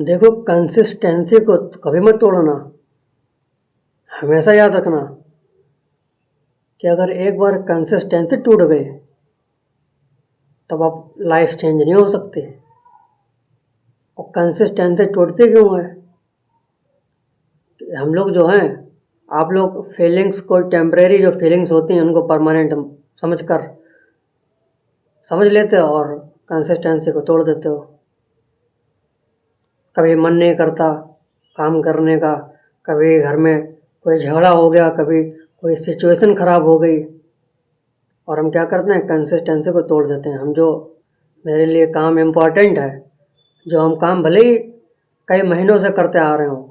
देखो, कंसिस्टेंसी को कभी मत तोड़ना। हमेशा याद रखना कि अगर एक बार कंसिस्टेंसी टूट गई तब आप लाइफ चेंज नहीं हो सकती। और कंसिस्टेंसी टूटती क्यों है? हम लोग जो हैं, आप लोग फीलिंग्स को, टेम्परेरी जो फीलिंग्स होती हैं उनको परमानेंट समझ लेते हो और कंसिस्टेंसी को तोड़ देते हो। कभी मन नहीं करता काम करने का, कभी घर में कोई झगड़ा हो गया, कभी कोई सिचुएशन ख़राब हो गई, और हम क्या करते हैं, कंसिस्टेंसी को तोड़ देते हैं। हम जो मेरे लिए काम इम्पॉर्टेंट है, जो हम काम भले ही कई महीनों से करते आ रहे हों,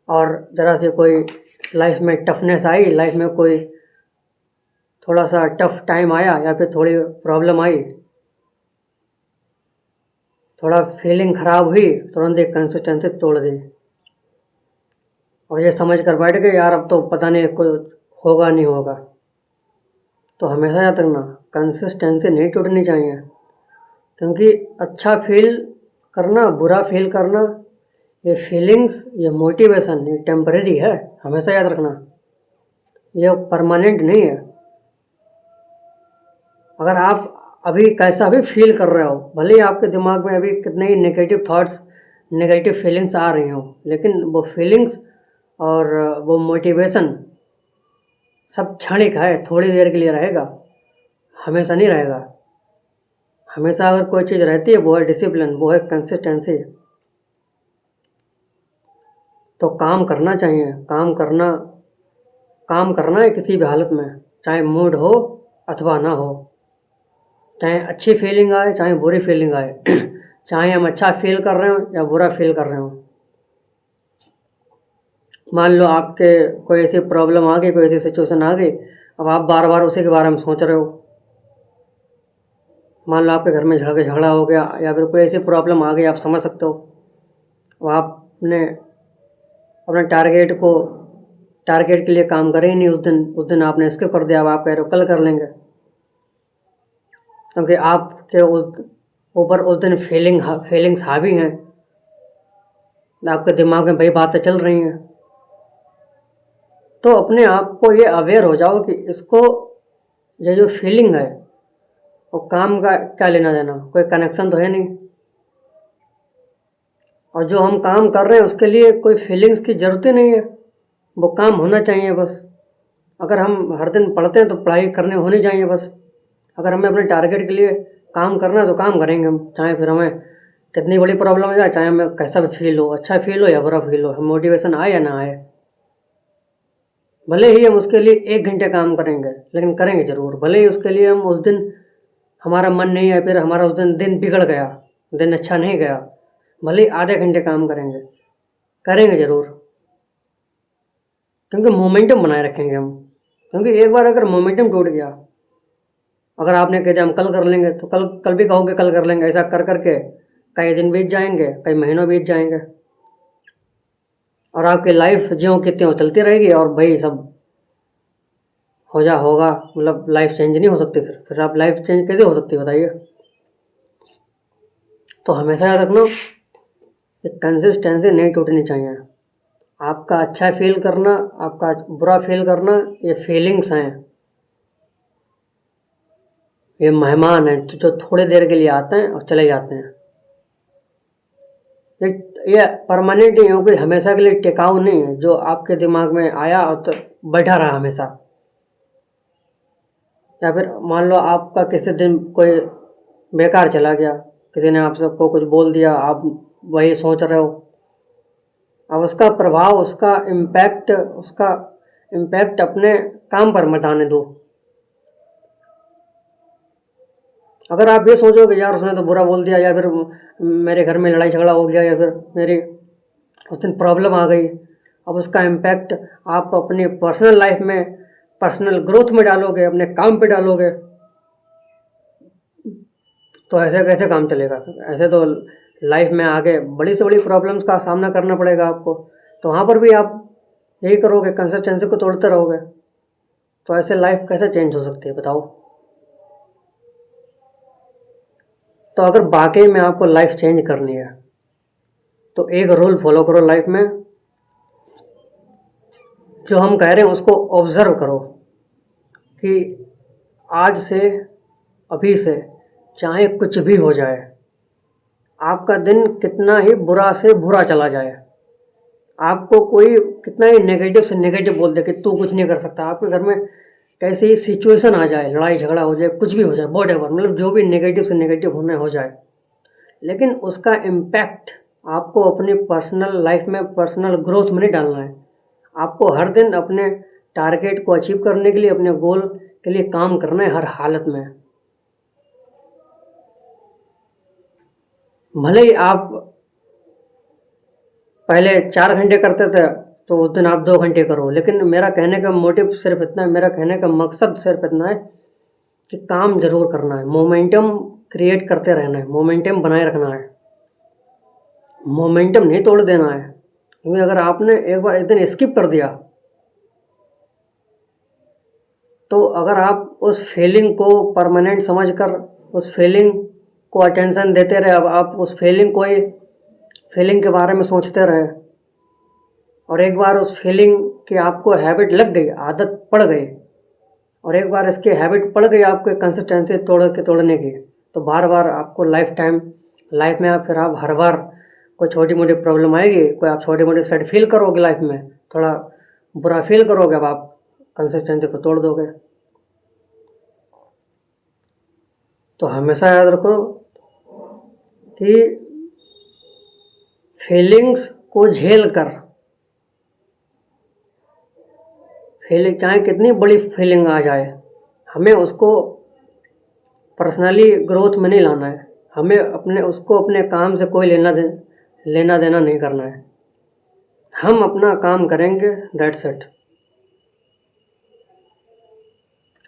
और ज़रा से कोई लाइफ में टफनेस आई, लाइफ में कोई थोड़ा सा टफ टाइम आया या फिर थोड़ी प्रॉब्लम आई, थोड़ा फीलिंग ख़राब हुई, तुरंत एक कंसिस्टेंसी तोड़ दी और ये समझ कर बैठ गए यार अब तो पता नहीं कुछ होगा नहीं होगा। तो हमेशा याद रखना, कंसिस्टेंसी नहीं टूटनी चाहिए, क्योंकि अच्छा फील करना, बुरा फील करना, ये फीलिंग्स, ये मोटिवेशन, ये टेम्परेरी है। हमेशा याद रखना, ये परमानेंट नहीं है। अगर आप अभी कैसा भी फील कर रहे हो, भले ही आपके दिमाग में अभी कितने ही नेगेटिव थॉट्स, नेगेटिव फीलिंग्स आ रही हों, लेकिन वो फीलिंग्स और वो मोटिवेशन सब क्षणिक है, थोड़ी देर के लिए रहेगा, हमेशा नहीं रहेगा। हमेशा अगर कोई चीज़ रहती है वो है डिसिप्लिन, वो है कंसिस्टेंसी। तो काम करना चाहिए, काम करना है किसी भी हालत में, चाहे मूड हो अथवा ना हो, चाहे अच्छी फीलिंग आए चाहे बुरी फीलिंग आए चाहे हम अच्छा फील कर रहे हो या बुरा फील कर रहे हो। मान लो आपके कोई ऐसी प्रॉब्लम आ गई, कोई ऐसी सिचुएशन आ गई, अब आप बार बार उसी के बारे में सोच रहे हो। मान लो आपके घर में झगड़ा हो गया या फिर कोई ऐसी प्रॉब्लम आ गई, आप समझ सकते हो। अब आपने अपने टारगेट के लिए काम करे ही नहीं उस दिन आपने स्किप कर दिया। अब आप कह रहे हो कल कर लेंगे, क्योंकि आपके उस ऊपर उस दिन फीलिंग्स हावी हैं, आपके दिमाग में वही बातें चल रही हैं। तो अपने आप को ये अवेयर हो जाओ कि इसको, ये जो फीलिंग है वो काम का क्या लेना देना, कोई कनेक्शन तो है नहीं। और जो हम काम कर रहे हैं उसके लिए कोई फीलिंग्स की ज़रूरत ही नहीं है, वो काम होना चाहिए बस। अगर हम हर दिन पढ़ते हैं तो पढ़ाई करने होनी चाहिए बस। अगर हमें अपने टारगेट के लिए काम करना है तो काम करेंगे हम, चाहे फिर हमें कितनी बड़ी प्रॉब्लम आ जाए, चाहे हमें कैसा भी फील हो, अच्छा फील हो या बुरा फील हो, हम मोटिवेशन आए या ना आए, भले ही हम उसके लिए 1 घंटे काम करेंगे, लेकिन करेंगे ज़रूर। भले ही उसके लिए हम उस दिन हमारा मन नहीं है, फिर हमारा उस दिन बिगड़ गया, दिन अच्छा नहीं गया, भले ही आधे घंटे काम करेंगे ज़रूर, क्योंकि मोमेंटम बनाए रखेंगे हम। क्योंकि एक बार अगर मोमेंटम टूट गया, अगर आपने कह दिया हम कल कर लेंगे, तो कल भी कहोगे कल कर लेंगे, ऐसा कर करके कई दिन बीत जाएंगे, कई महीनों बीत जाएंगे, और आपकी लाइफ ज्यों की त्यों चलती रहेगी, और भाई सब होगा, मतलब लाइफ चेंज नहीं हो सकती। फिर आप लाइफ चेंज कैसे हो सकती है बताइए। तो हमेशा याद रखना कि कंसिस्टेंसी नहीं टूटनी चाहिए। आपका अच्छा फील करना, आपका बुरा फील करना, ये फीलिंग्स हैं, ये मेहमान हैं जो थोड़ी देर के लिए आते हैं और चले जाते हैं। ये परमानेंट नहीं हो, कोई हमेशा के लिए टिकाऊ नहीं है, जो आपके दिमाग में आया और तो बैठा रहा हमेशा। या फिर मान लो आपका किसी दिन कोई बेकार चला गया, किसी ने आप सबको कुछ बोल दिया, आप वही सोच रहे हो, अब उसका प्रभाव, उसका इम्पैक्ट अपने काम पर मत आने दो। अगर आप ये सोचोगे यार उसने तो बुरा बोल दिया, या फिर मेरे घर में लड़ाई झगड़ा हो गया, या फिर मेरी उस दिन प्रॉब्लम आ गई, अब उसका इम्पैक्ट आप अपनी पर्सनल लाइफ में, पर्सनल ग्रोथ में डालोगे, अपने काम पे डालोगे, तो ऐसे कैसे काम चलेगा? ऐसे तो लाइफ में आगे बड़ी से बड़ी प्रॉब्लम्स का सामना करना पड़ेगा आपको। तो वहाँ पर भी आप यही करोगे, कंसिस्टेंसी को तोड़ते रहोगे, तो ऐसे लाइफ कैसे चेंज हो सकती है बताओ। तो अगर वाकई में आपको लाइफ चेंज करनी है, तो एक रूल फॉलो करो लाइफ में, जो हम कह रहे हैं उसको ऑब्जर्व करो कि आज से, अभी से, चाहे कुछ भी हो जाए, आपका दिन कितना ही बुरा से बुरा चला जाए, आपको कोई कितना ही नेगेटिव से नेगेटिव बोल दे कि तू कुछ नहीं कर सकता, आपके घर में कैसी ही सिचुएशन आ जाए, लड़ाई झगड़ा हो जाए, कुछ भी हो जाए, वॉट एवर, मतलब जो भी नेगेटिव से नेगेटिव होने हो जाए, लेकिन उसका इम्पैक्ट आपको अपनी पर्सनल लाइफ में, पर्सनल ग्रोथ में नहीं डालना है। आपको हर दिन अपने टारगेट को अचीव करने के लिए, अपने गोल के लिए काम करना है हर हालत में। भले ही आप पहले 4 घंटे करते थे तो उस दिन आप 2 घंटे करो, लेकिन मेरा कहने का मोटिव सिर्फ इतना है, मेरा कहने का मकसद सिर्फ इतना है कि काम जरूर करना है, मोमेंटम क्रिएट करते रहना है, मोमेंटम बनाए रखना है, मोमेंटम नहीं तोड़ देना है। क्योंकि अगर आपने एक बार एक दिन स्किप कर दिया, तो अगर आप उस फीलिंग को परमानेंट समझकर उस फीलिंग को अटेंशन देते रहे, अब आप उस फीलिंग के बारे में सोचते रहे, और एक बार उस फीलिंग की आपको हैबिट लग गई, आदत पड़ गई, और एक बार इसकी हैबिट पड़ गई आपको कंसिस्टेंसी तोड़ने की, तो बार बार आपको लाइफ में आप फिर आप हर बार कोई छोटी मोटी प्रॉब्लम आएगी, कोई आप छोटी मोटी सैड फील करोगे, लाइफ में थोड़ा बुरा फील करोगे, अब आप कंसिस्टेंसी को तोड़ दोगे। तो हमेशा याद रखो कि फीलिंग्स को झेल कर, फीलिंग चाहे कितनी बड़ी फीलिंग आ जाए, हमें उसको पर्सनली ग्रोथ में नहीं लाना है, हमें अपने काम से कोई लेना देना नहीं करना है। हम अपना काम करेंगे, दैट्स इट।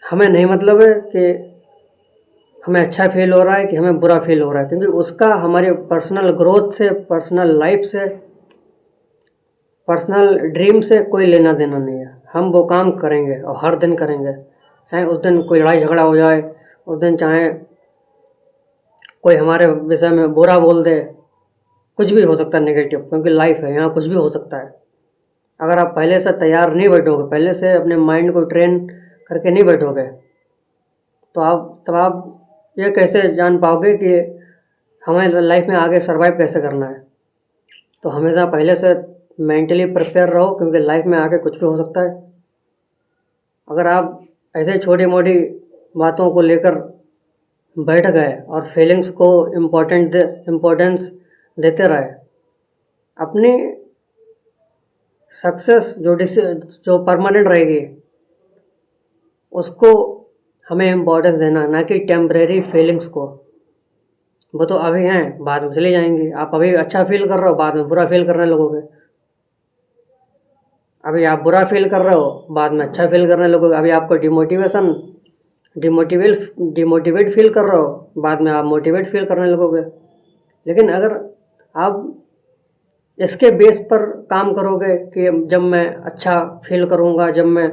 हमें नहीं मतलब है कि हमें अच्छा फील हो रहा है कि हमें बुरा फील हो रहा है, क्योंकि उसका हमारे पर्सनल ग्रोथ से, पर्सनल लाइफ से, पर्सनल ड्रीम से कोई लेना देना नहीं है। हम वो काम करेंगे और हर दिन करेंगे, चाहे उस दिन कोई लड़ाई झगड़ा हो जाए, उस दिन चाहे कोई हमारे विषय में बुरा बोल दे, कुछ भी हो सकता है नेगेटिव, क्योंकि लाइफ है, यहाँ कुछ भी हो सकता है। अगर आप पहले से तैयार नहीं बैठोगे, पहले से अपने माइंड को ट्रेन करके नहीं बैठोगे, तो आप ये कैसे जान पाओगे कि हमें लाइफ में आगे सरवाइव कैसे करना है। तो हमेशा पहले से मेंटली प्रिपेयर रहो, क्योंकि लाइफ में आगे कुछ भी हो सकता है। अगर आप ऐसे छोटी मोटी बातों को लेकर बैठ गए और फीलिंग्स को इम्पोर्टेंस देते रहे, अपनी सक्सेस जो परमानेंट रहेगी उसको हमें इम्पोर्टेंस देना, ना कि टेम्परेरी फीलिंग्स को। वो तो अभी हैं, बाद में चली जाएंगी। आप अभी अच्छा फील कर रहे हो, बाद में बुरा फील करने लगोगे। अभी आप बुरा फील कर रहे हो, बाद में अच्छा फील करने लगोगे। अभी आपको डिमोटिवेट फील कर रहे हो, बाद में आप मोटिवेट फील करने लगोगे। लेकिन अगर आप इसके बेस पर काम करोगे कि जब मैं अच्छा फील करूँगा, जब मैं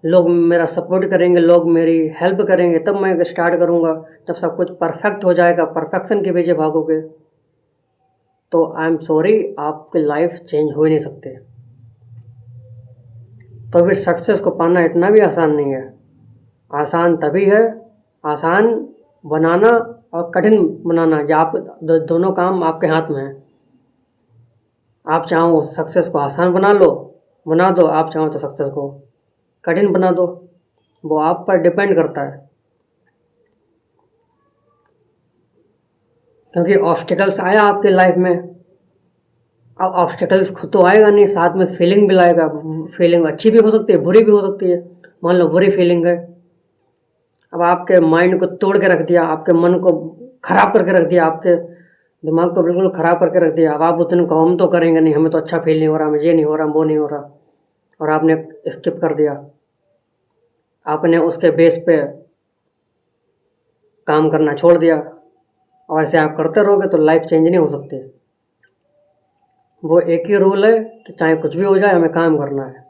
लोग मेरा सपोर्ट करेंगे, लोग मेरी हेल्प करेंगे, तब मैं स्टार्ट करूँगा, जब सब कुछ परफेक्ट हो जाएगा, परफेक्शन के पीछे भागोगे, तो आई एम सॉरी, आपकी लाइफ चेंज हो ही नहीं सकती। तो फिर सक्सेस को पाना इतना भी आसान नहीं है। आसान तभी है, आसान बनाना और कठिन बनाना, जब आप दोनों काम आपके हाथ में है। आप चाहो सक्सेस को आसान बना दो, आप चाहो तो सक्सेस को कठिन बना दो, वो आप पर डिपेंड करता है। क्योंकि ऑब्स्टिकल्स आया आपके लाइफ में, अब ऑब्स्टिकल्स खुद तो आएगा नहीं, साथ में फीलिंग भी लाएगा। फीलिंग अच्छी भी हो सकती है, बुरी भी हो सकती है। मान लो बुरी फीलिंग है, अब आपके माइंड को तोड़ के रख दिया, आपके मन को ख़राब करके रख दिया, आपके दिमाग को बिल्कुल ख़राब करके रख दिया। अब आप उस दिन कहो हम तो करेंगे नहीं, हमें तो अच्छा फील नहीं हो रहा, हमें ये नहीं हो रहा, वो नहीं हो रहा, और आपने स्किप कर दिया। आपने उसके बेस पे काम करना छोड़ दिया, और ऐसे आप करते रहोगे तो लाइफ चेंज नहीं हो सकती। वो एक ही रूल है कि चाहे कुछ भी हो जाए, हमें काम करना है।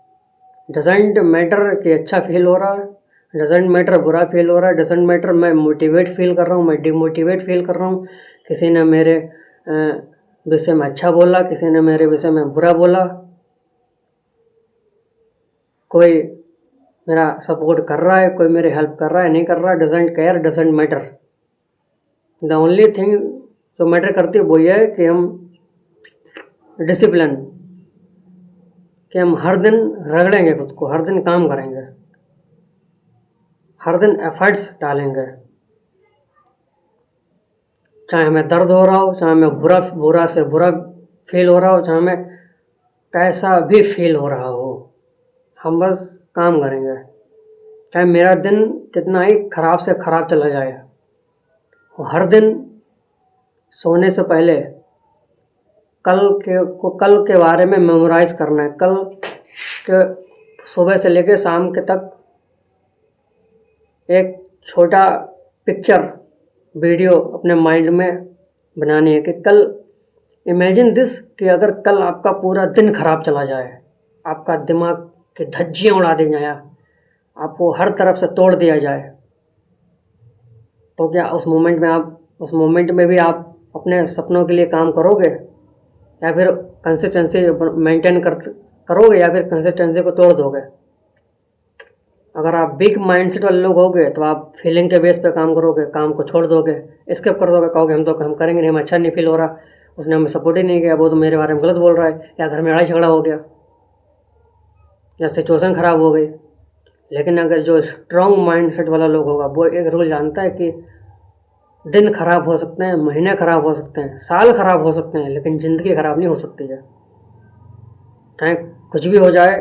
डजेंट मैटर कि अच्छा फील हो रहा है, डजेंट मैटर बुरा फील हो रहा है, डजेंट मैटर मैं मोटिवेट फील कर रहा हूँ, मैं डिमोटिवेट फील कर रहा हूँ, किसी ने विषय में अच्छा बोला, किसी ने मेरे विषय में बुरा बोला, कोई मेरा सपोर्ट कर रहा है, कोई मेरी हेल्प कर रहा है, नहीं कर रहा, doesn't care, doesn't matter. The only thing जो मैटर करती है वो ये है कि हम डिसिप्लिन, कि हम हर दिन रगड़ेंगे खुद को, हर दिन काम करेंगे, हर दिन एफर्ट्स डालेंगे, चाहे हमें दर्द हो रहा हो, चाहे हमें बुरा से बुरा फील हो रहा हो, चाहे हमें कैसा भी फील हो रहा हो, हम बस काम करेंगे। चाहे मेरा दिन कितना ही ख़राब से ख़राब चला जाए, हर दिन सोने से पहले कल के बारे में मेमोराइज करना है। कल के सुबह से लेकर शाम के तक एक छोटा पिक्चर वीडियो अपने माइंड में बनानी है कि कल इमेजिन दिस, कि अगर कल आपका पूरा दिन खराब चला जाए, आपका दिमाग की धज्जियाँ उड़ा दी जाए, आपको हर तरफ से तोड़ दिया जाए, तो क्या उस मोमेंट में भी आप अपने सपनों के लिए काम करोगे, या फिर कंसिस्टेंसी मेंटेन करोगे, या फिर कंसिस्टेंसी को तोड़ दोगे? अगर आप बिग माइंडसेट वाले लोग होगे तो आप फीलिंग के बेस पे काम करोगे, काम को छोड़ दोगे, स्किप कर दोगे, कहोगे हम करेंगे नहीं, हमें अच्छा नहीं फील हो रहा, उसने हमें सपोर्ट ही नहीं किया, वो तो मेरे बारे में गलत बोल रहा है, या घर में लड़ाई झगड़ा हो गया, या सिचुएशन ख़राब हो गई। लेकिन अगर जो स्ट्रॉन्ग माइंडसेट वाला लोग होगा, वो एक रूल जानता है कि दिन ख़राब हो सकते हैं, महीने ख़राब हो सकते हैं, साल ख़राब हो सकते हैं, लेकिन ज़िंदगी ख़राब नहीं हो सकती है। चाहे कुछ भी हो जाए,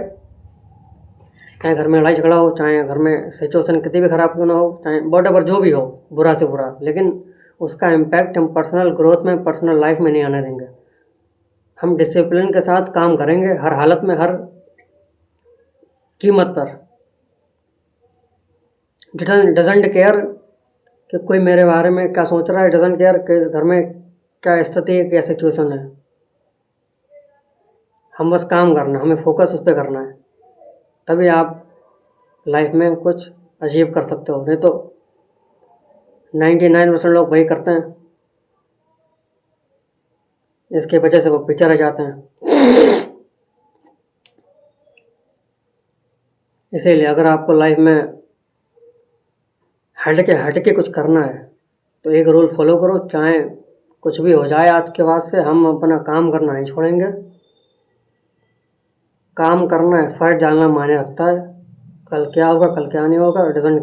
चाहे घर में लड़ाई झगड़ा हो, चाहे घर में सिचुएशन कितनी भी ख़राब क्यों ना हो, चाहे वॉटएवर जो भी हो, बुरा से बुरा, लेकिन उसका इम्पैक्ट हम पर्सनल ग्रोथ में, पर्सनल लाइफ में नहीं आने देंगे। हम डिसिप्लिन के साथ काम करेंगे हर हालत में, हर कीमत पर। डजेंट केयर कि कोई मेरे बारे में क्या सोच रहा है, डजेंट केयर कि घर में क्या स्थिति है, क्या सिचुएशन है। हम बस काम करना, हमें फोकस उस पर करना है, तभी आप लाइफ में कुछ अचीव कर सकते हो। नहीं तो 99% लोग वही करते हैं, इसकी वजह से वो पीछे रह जाते हैं। इसीलिए अगर आपको लाइफ में हट के कुछ करना है तो एक रूल फॉलो करो, चाहे कुछ भी हो जाए आज के बाद से, हम अपना काम करना नहीं छोड़ेंगे। काम करना है, एफर्ट डालना मायने रखता है। कल क्या होगा, कल क्या नहीं होगा, डजेंट